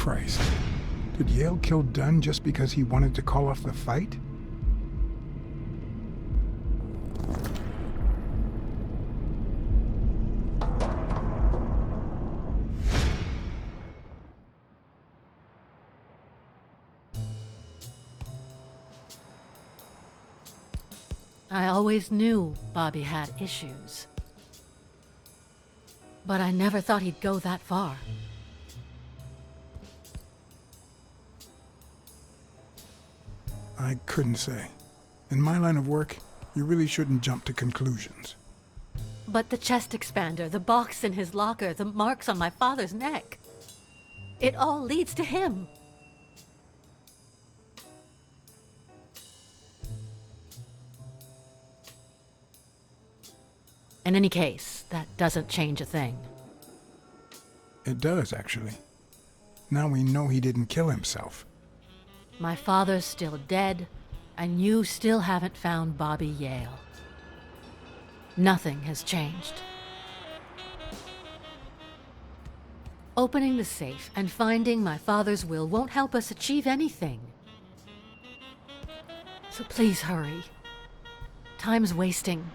Christ. Did Yale kill Dunn just because he wanted to call off the fight? I always knew Bobby had issues. But I never thought he'd go that far. I couldn't say. In my line of work, you really shouldn't jump to conclusions. But the chest expander, the box in his locker, the marks on my father's neck. It all leads to him. In any case, that doesn't change a thing. It does, actually. Now we know he didn't kill himself. My father's still dead, and you still haven't found Bobby Yale. Nothing has changed. Opening the safe and finding my father's will won't help us achieve anything. So please hurry. Time's wasting.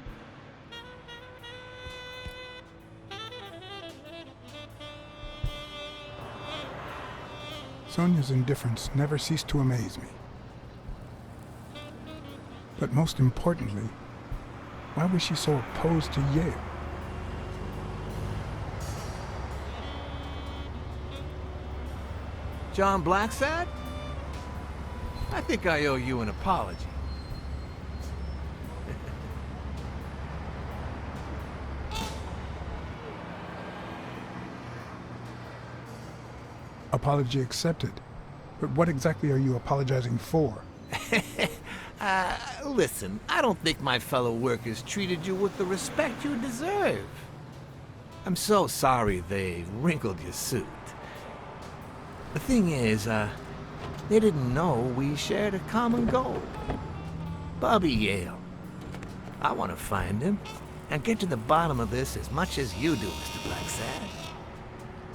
Sonia's indifference never ceased to amaze me. But most importantly, why was she so opposed to Yale? John Blacksad? I think I owe you an apology. Apology accepted. But what exactly are you apologizing for? Listen, I don't think my fellow workers treated you with the respect you deserve. I'm so sorry they wrinkled your suit. The thing is, they didn't know we shared a common goal. Bobby Yale. I want to find him and get to the bottom of this as much as you do, Mr. Blacksad.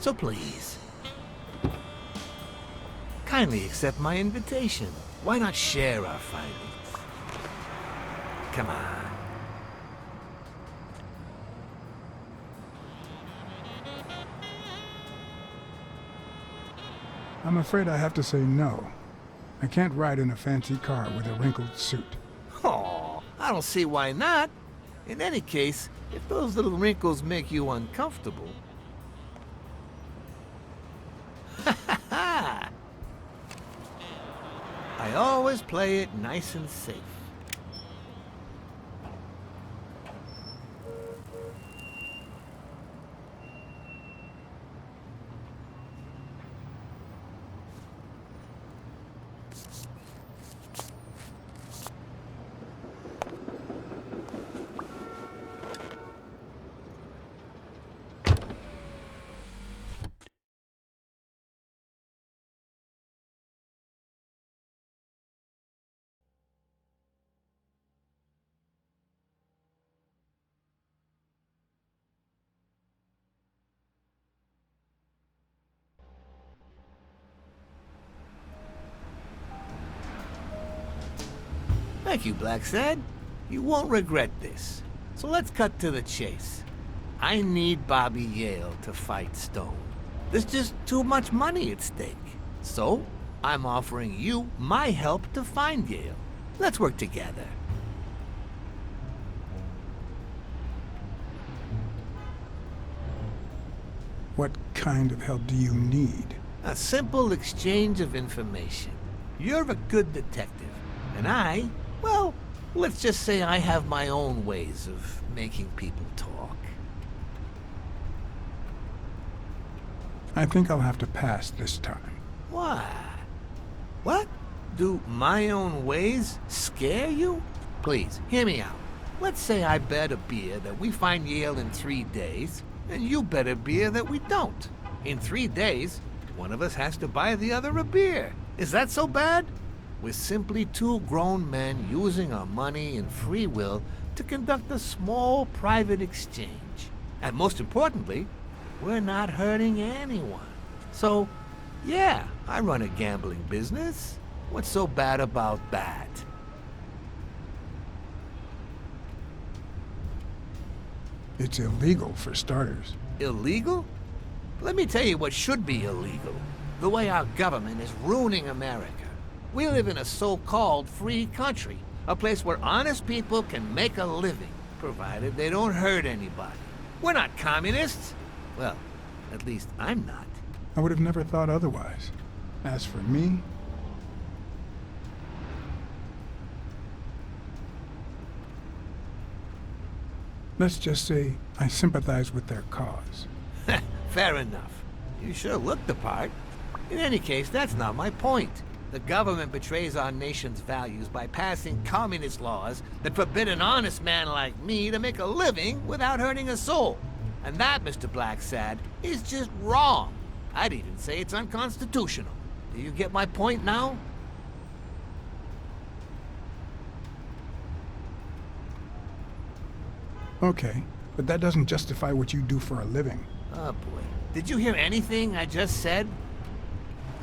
So please, kindly accept my invitation. Why not share our findings? Come on. I'm afraid I have to say no. I can't ride in a fancy car with a wrinkled suit. Oh, I don't see why not. In any case, if those little wrinkles make you uncomfortable... I always play it nice and safe. Thank you, Blacksad. You won't regret this. So let's cut to the chase. I need Bobby Yale to fight Stone. There's just too much money at stake. So, I'm offering you my help to find Yale. Let's work together. What kind of help do you need? A simple exchange of information. You're a good detective, and I, well, let's just say I have my own ways of making people talk. I think I'll have to pass this time. Why? What? Do my own ways scare you? Please, hear me out. Let's say I bet a beer that we find Yale in 3 days, and you bet a beer that we don't. In 3 days, one of us has to buy the other a beer. Is that so bad? We're simply two grown men using our money and free will to conduct a small private exchange. And most importantly, we're not hurting anyone. So, Yeah, I run a gambling business. What's so bad about that? It's illegal for starters. Illegal? Let me tell you what should be illegal. The way our government is ruining America. We live in a so-called free country, a place where honest people can make a living, provided they don't hurt anybody. We're not communists. Well, at least I'm not. I would have never thought otherwise. As for me, let's just say I sympathize with their cause. Fair enough. You sure look the part. In any case, that's not my point. The government betrays our nation's values by passing communist laws that forbid an honest man like me to make a living without hurting a soul. And that, Mr. Blacksad, is just wrong. I'd even say it's unconstitutional. Do you get my point now? Okay, but that doesn't justify what you do for a living. Oh boy. Did you hear anything I just said?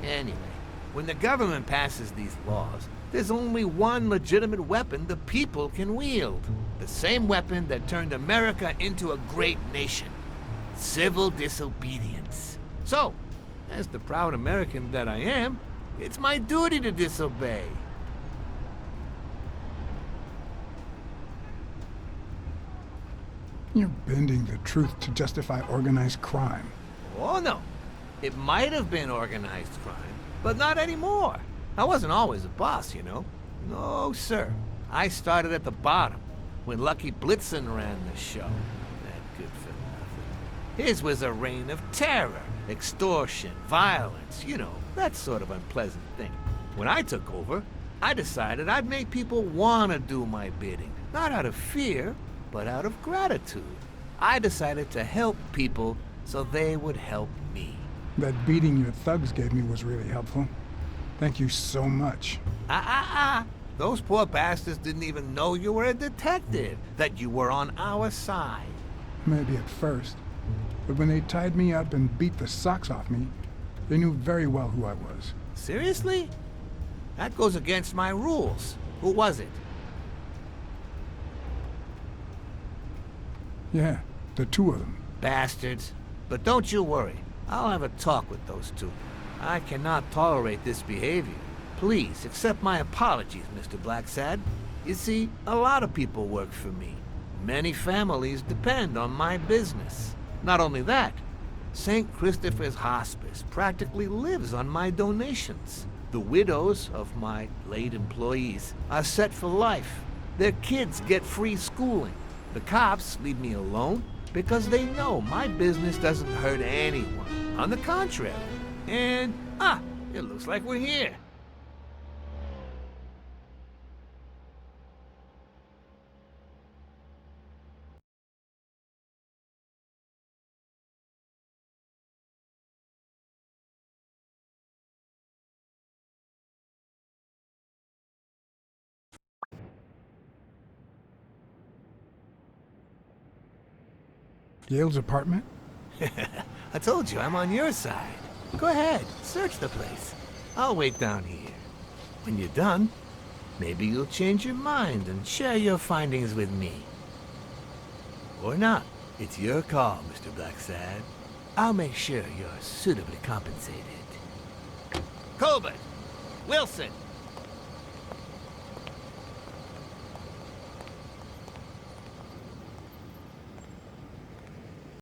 Anyway, when the government passes these laws, there's only one legitimate weapon the people can wield. The same weapon that turned America into a great nation. Civil disobedience. So, as the proud American that I am, it's my duty to disobey. You're bending the truth to justify organized crime. Oh no. It might have been organized crime, but not anymore. I wasn't always a boss, you know. No, sir. I started at the bottom, when Lucky Blitzen ran the show. That good for nothing. His was a reign of terror, extortion, violence, you know, that sort of unpleasant thing. When I took over, I decided I'd make people want to do my bidding. Not out of fear, but out of gratitude. I decided to help people so they would help me. That beating your thugs gave me was really helpful. Thank you so much. Those poor bastards didn't even know you were a detective, that you were on our side. Maybe at first. But when they tied me up and beat the socks off me, they knew very well who I was. Seriously? That goes against my rules. Who was it? Yeah, the two of them. Bastards. But don't you worry. I'll have a talk with those two. I cannot tolerate this behavior. Please, accept my apologies, Mr. Blacksad. You see, a lot of people work for me. Many families depend on my business. Not only that, St. Christopher's Hospice practically lives on my donations. The widows of my late employees are set for life. Their kids get free schooling. The cops leave me alone because they know my business doesn't hurt anyone. On the contrary. And, it looks like we're here. Yale's apartment? I told you, I'm on your side. Go ahead, search the place. I'll wait down here. When you're done, maybe you'll change your mind and share your findings with me. Or not. It's your call, Mr. Blacksad. I'll make sure you're suitably compensated. Colbert! Wilson!